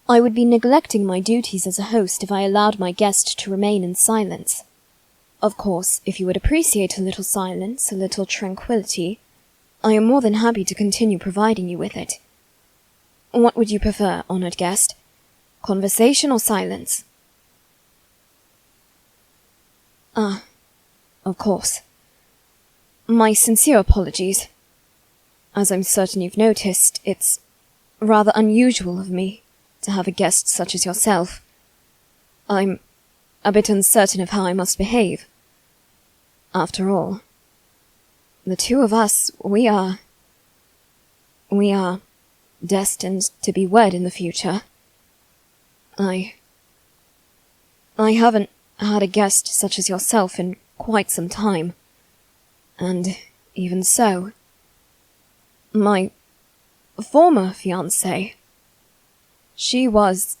I would be neglecting my duties as a host if I allowed my guest to remain in silence. Of course, if you would appreciate a little silence, a little tranquility, I am more than happy to continue providing you with it. What would you prefer, honored guest? Conversation or silence? Of course. My sincere apologies. As I'm certain you've noticed, it's rather unusual of me to have a guest such as yourself. I'm a bit uncertain of how I must behave. After all, the two of us, we are destined to be wed in the future. I haven't had a guest such as yourself in quite some time. And even so, my former fiancé, she was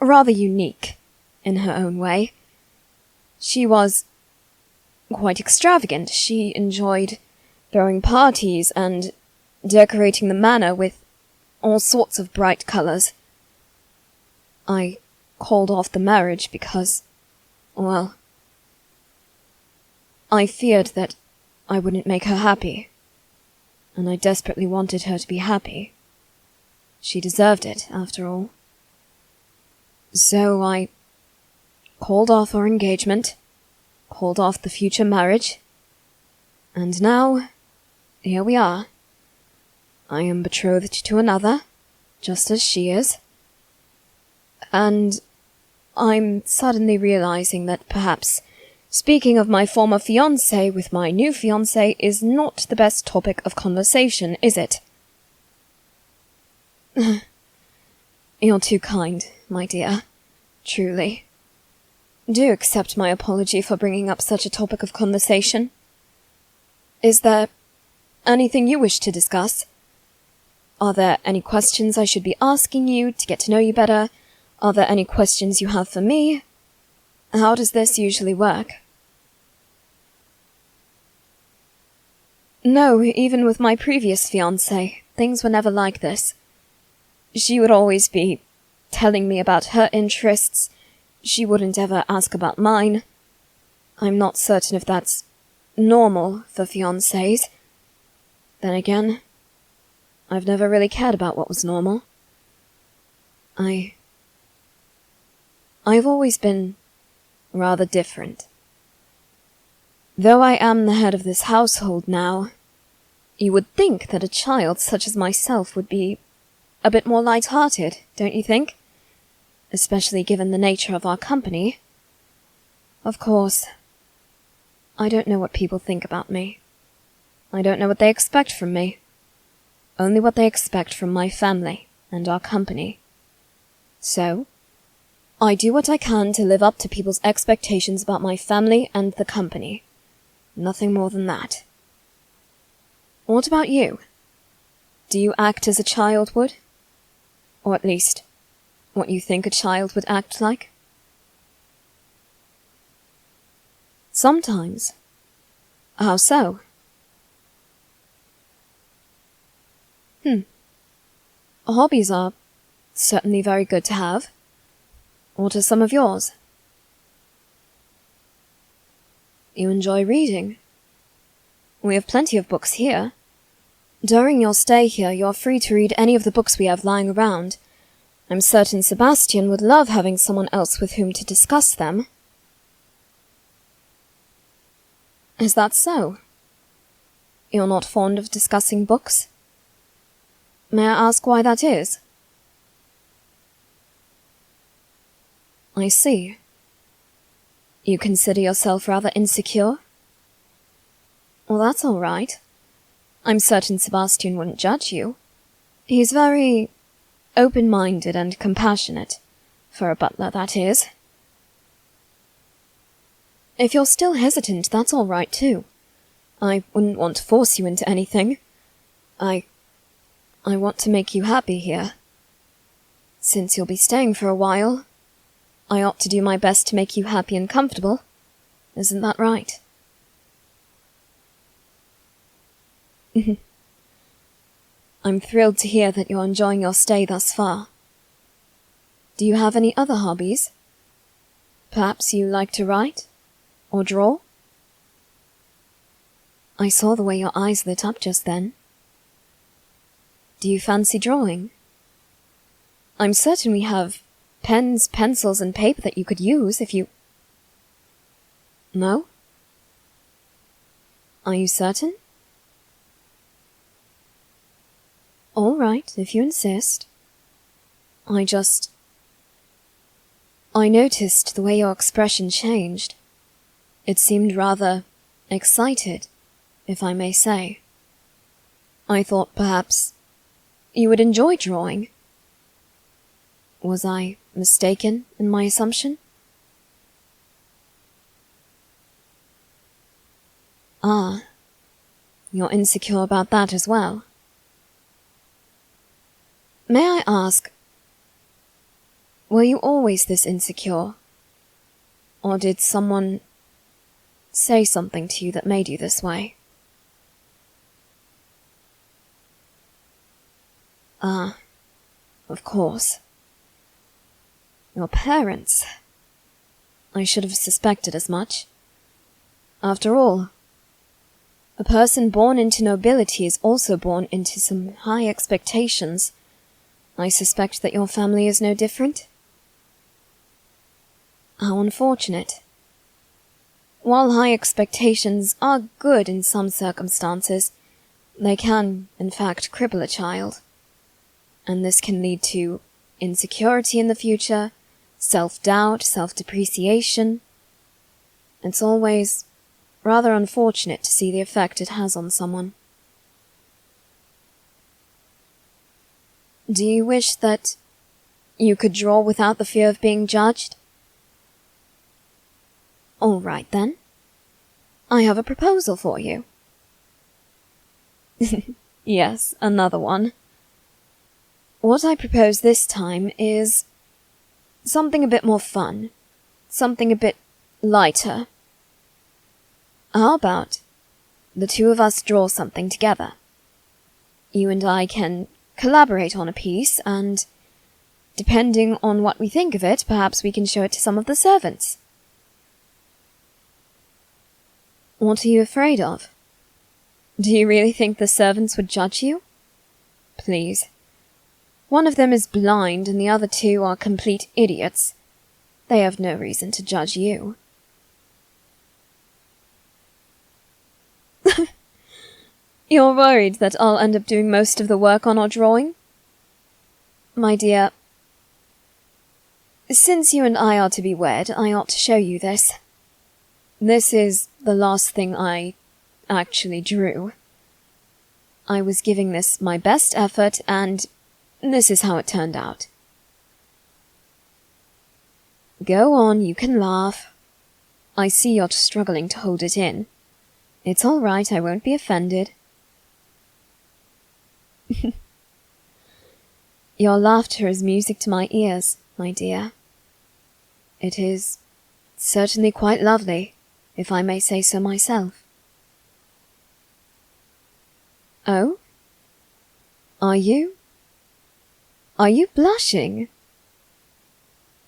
rather unique in her own way. She was quite extravagant. She enjoyed throwing parties and decorating the manor with all sorts of bright colours. I called off the marriage because, well, I feared that I wouldn't make her happy, and I desperately wanted her to be happy. She deserved it, after all. So I called off our engagement, called off the future marriage, and now, here we are. I am betrothed to another, just as she is, and I'm suddenly realizing that perhaps speaking of my former fiancé with my new fiancé is not the best topic of conversation, is it? You're too kind, my dear. Truly. Do accept my apology for bringing up such a topic of conversation. Is there anything you wish to discuss? Are there any questions I should be asking you to get to know you better? Are there any questions you have for me? How does this usually work? No, even with my previous fiancé, things were never like this. She would always be telling me about her interests. She wouldn't ever ask about mine. I'm not certain if that's normal for fiancés. Then again, I've never really cared about what was normal. I've always been rather different. Though I am the head of this household now, you would think that a child such as myself would be a bit more light-hearted, don't you think? Especially given the nature of our company. Of course, I don't know what people think about me. I don't know what they expect from me. Only what they expect from my family and our company. So, I do what I can to live up to people's expectations about my family and the company. Nothing more than that. What about you? Do you act as a child would? Or at least, what you think a child would act like? Sometimes. How so? Hobbies are certainly very good to have. What are some of yours? You enjoy reading? We have plenty of books here. During your stay here, you're free to read any of the books we have lying around. I'm certain Sebastian would love having someone else with whom to discuss them. Is that so? You're not fond of discussing books? May I ask why that is? I see. You consider yourself rather insecure? Well, that's all right. I'm certain Sebastian wouldn't judge you. He's very open-minded and compassionate, for a butler, that is. If you're still hesitant, that's all right too. I wouldn't want to force you into anything. I want to make you happy here. Since you'll be staying for a while, I ought to do my best to make you happy and comfortable. Isn't that right? I'm thrilled to hear that you're enjoying your stay thus far. Do you have any other hobbies? Perhaps you like to write? Or draw? I saw the way your eyes lit up just then. Do you fancy drawing? I'm certain we have pens, pencils, and paper that you could use if you... No? Are you certain? All right, if you insist. I noticed the way your expression changed. It seemed rather excited, if I may say. I thought perhaps you would enjoy drawing. Was I mistaken in my assumption? Ah, you're insecure about that as well. May I ask, were you always this insecure? Or did someone say something to you that made you this way? Ah, of course. Your parents. I should have suspected as much. After all, a person born into nobility is also born into some high expectations. I suspect that your family is no different. How unfortunate. While high expectations are good in some circumstances, they can, in fact, cripple a child. And this can lead to insecurity in the future, self-doubt, self-depreciation. It's always rather unfortunate to see the effect it has on someone. Do you wish that you could draw without the fear of being judged? All right, then. I have a proposal for you. Yes, another one. What I propose this time is something a bit more fun, something a bit lighter. How about the two of us draw something together? You and I can collaborate on a piece, and depending on what we think of it, perhaps we can show it to some of the servants. What are you afraid of? Do you really think the servants would judge you? Please. One of them is blind and the other two are complete idiots. They have no reason to judge you. You're worried that I'll end up doing most of the work on our drawing? My dear, since you and I are to be wed, I ought to show you this. This is the last thing I actually drew. I was giving this my best effort, and this is how it turned out. Go on, you can laugh. I see you're struggling to hold it in. It's all right, I won't be offended. Your laughter is music to my ears, my dear. It is certainly quite lovely, if I may say so myself. Oh? Are you blushing?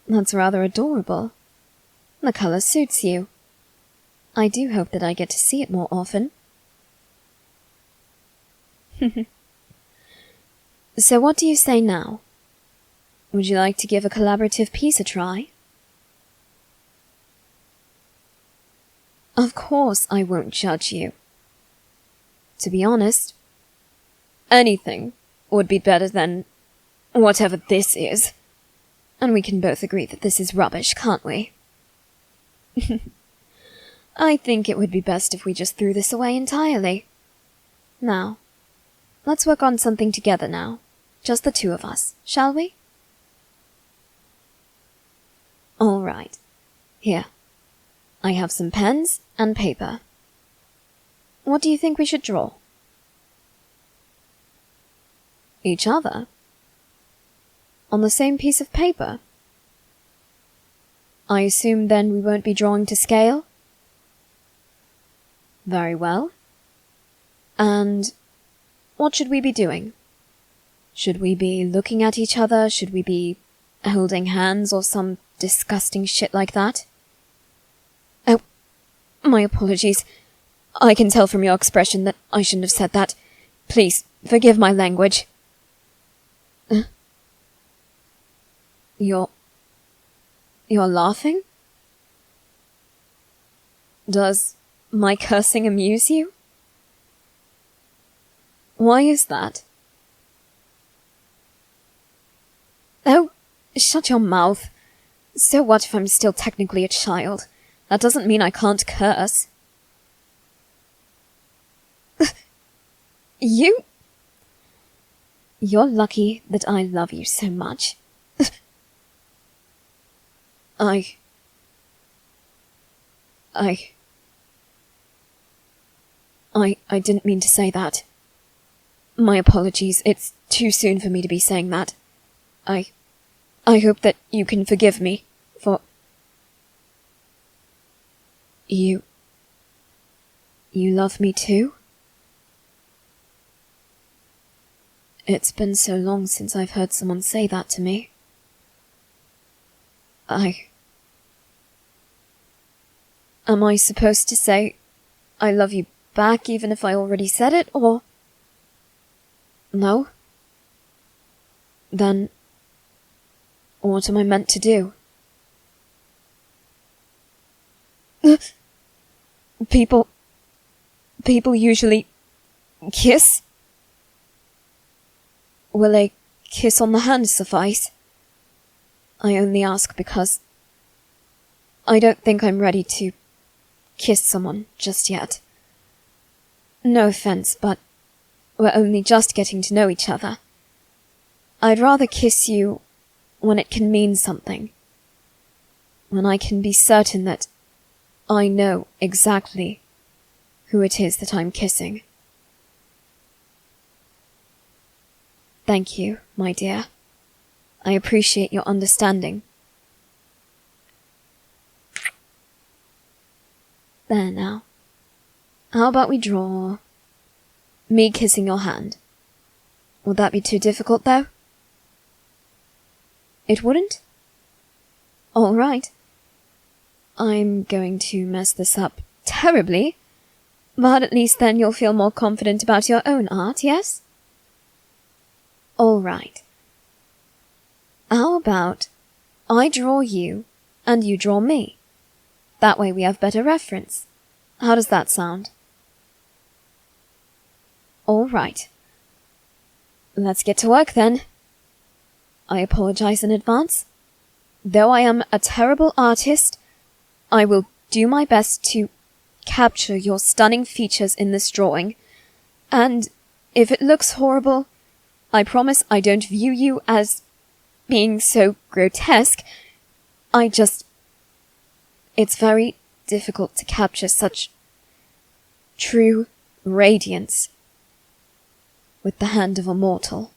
That's rather adorable. The colour suits you. I do hope that I get to see it more often. So what do you say now? Would you like to give a collaborative piece a try? Of course I won't judge you. To be honest, anything would be better than whatever this is. And we can both agree that this is rubbish, can't we? I think it would be best if we just threw this away entirely. Now, let's work on something together now. Just the two of us, shall we? All right. Here. I have some pens and paper. What do you think we should draw? Each other? On the same piece of paper? I assume then we won't be drawing to scale? Very well. And what should we be doing? Should we be looking at each other? Should we be holding hands or some disgusting shit like that. Oh, my apologies. I can tell from your expression that I shouldn't have said that. Please, forgive my language. You're laughing? Does my cursing amuse you? Why is that? Oh, shut your mouth. So what if I'm still technically a child? That doesn't mean I can't curse. You're lucky that I love you so much. I didn't mean to say that. My apologies, it's too soon for me to be saying that. I hope that you can forgive me for... You love me too? It's been so long since I've heard someone say that to me. Am I supposed to say I love you back even if I already said it, or... No? Then... what am I meant to do? People usually... kiss? Will a kiss on the hand suffice? I only ask because... I don't think I'm ready to kiss someone just yet. No offense, but we're only just getting to know each other. I'd rather kiss you when it can mean something. When I can be certain that I know exactly who it is that I'm kissing. Thank you, my dear. I appreciate your understanding. There now. How about we draw me kissing your hand? Would that be too difficult, though? It wouldn't? All right. I'm going to mess this up terribly, but at least then you'll feel more confident about your own art, yes? All right. How about I draw you and you draw me? That way we have better reference. How does that sound? All right. Let's get to work then. I apologize in advance. Though I am a terrible artist, I will do my best to capture your stunning features in this drawing, and if it looks horrible, I promise I don't view you as being so grotesque. It's very difficult to capture such true radiance with the hand of a mortal.